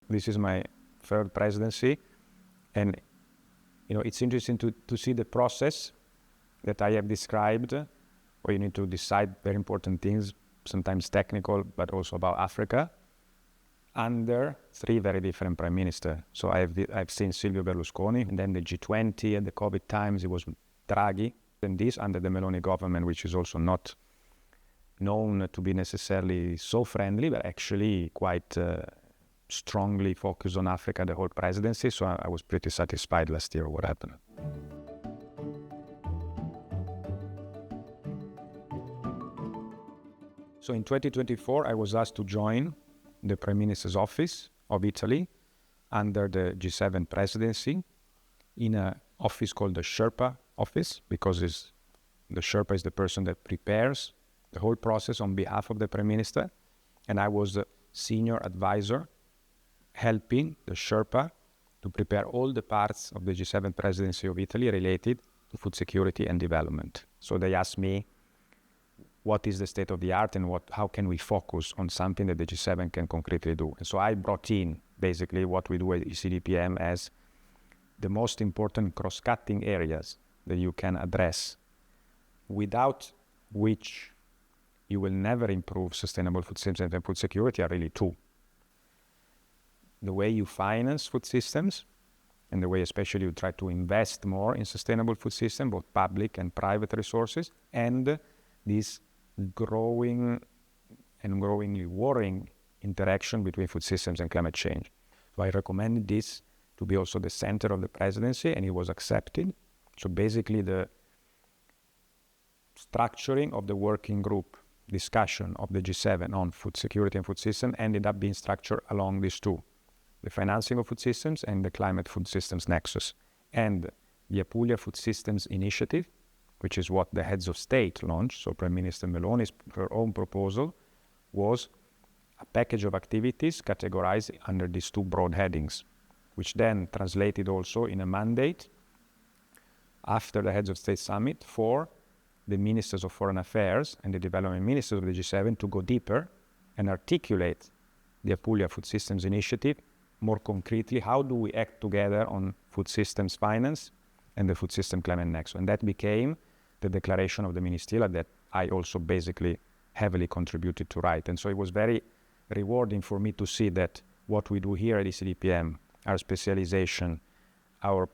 This is my third presidency, and it's interesting to see the process that I have described, where you need to decide very important things, sometimes technical, but also about Africa, under three very different prime ministers. So I've seen Silvio Berlusconi, and then the G20 and the COVID times, it was Draghi, and this under the Meloni government, which is also not known to be necessarily so friendly, but actually quite strongly focused on Africa the whole presidency. So I was pretty satisfied last year what happened. So in 2024, I was asked to join the Prime Minister's office of Italy under the G7 presidency in an office called the Sherpa office, because the Sherpa is the person that prepares the whole process on behalf of the Prime Minister. And I was a senior advisor helping the Sherpa to prepare all the parts of the G7 presidency of Italy related to food security and development. So they asked me, what is the state of the art and how can we focus on something that the G7 can concretely do? And so I brought in basically what we do at ECDPM as the most important cross-cutting areas that you can address, without which you will never improve sustainable food systems and food security, are really two. The way you finance food systems and the way especially you try to invest more in sustainable food systems, both public and private resources, and this growing and growingly worrying interaction between food systems and climate change. So I recommended this to be also the center of the presidency, and it was accepted. So basically the structuring of the working group discussion of the G7 on food security and food system ended up being structured along these two: the financing of food systems and the climate food systems nexus. And the Apulia Food Systems Initiative, which is what the heads of state launched, so Prime Minister Meloni's her own proposal, was a package of activities categorized under these two broad headings, which then translated also in a mandate after the heads of state summit for the ministers of foreign affairs and the development ministers of the G7 to go deeper and articulate the Apulia Food Systems Initiative more concretely. How do we act together on food systems finance and the food system climate nexus? And that became the declaration of the ministerial that I also basically heavily contributed to write. And so it was very rewarding for me to see that what we do here at ECDPM, our specialization, our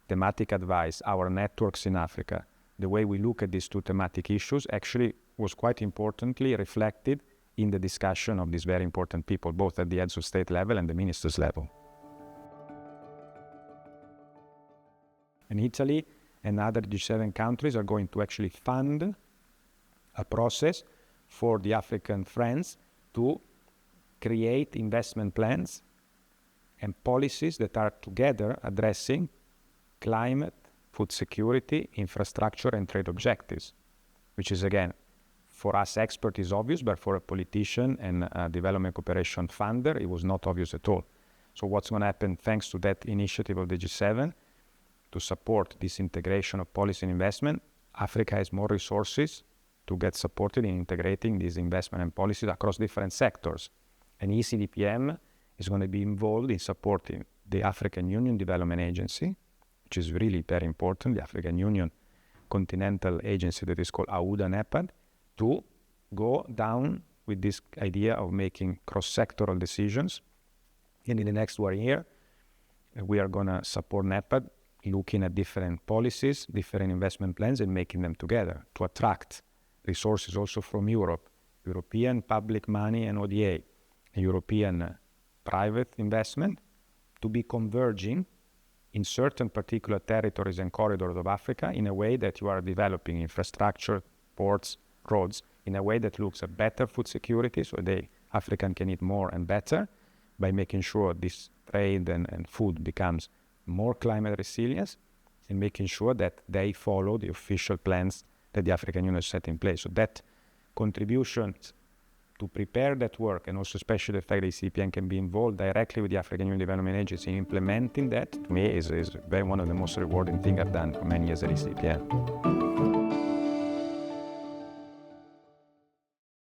thematic advice, our networks in Africa, the way we look at these two thematic issues actually was quite importantly reflected in the discussion of these very important people, both at the heads of state level and the ministers level. And Italy and other G7 countries are going to actually fund a process for the African friends to create investment plans and policies that are together addressing climate, food security, infrastructure, and trade objectives, which is, again, for us expert is obvious, but for a politician and a development cooperation funder, it was not obvious at all. So what's going to happen thanks to that initiative of the G7 to support this integration of policy and investment? Africa has more resources to get supported in integrating these investment and policies across different sectors. And ECDPM is going to be involved in supporting the African Union Development Agency, which is really very important, the African Union continental agency that is called AUDA-NEPAD, to go down with this idea of making cross-sectoral decisions. And in the next 1 year, we are going to support NEPAD looking at different policies, different investment plans, and making them together to attract resources also from Europe, European public money and ODA, European private investment, to be converging in certain particular territories and corridors of Africa in a way that you are developing infrastructure, ports, roads, in a way that looks at better food security, so the African can eat more and better, by making sure this trade and food becomes more climate resilience, and making sure that they follow the official plans that the African Union has set in place. So that contribution to prepare that work, and also especially the fact that ECDPM can be involved directly with the African Union Development Agency in implementing that, to me is one of the most rewarding things I've done for many years at ECDPM.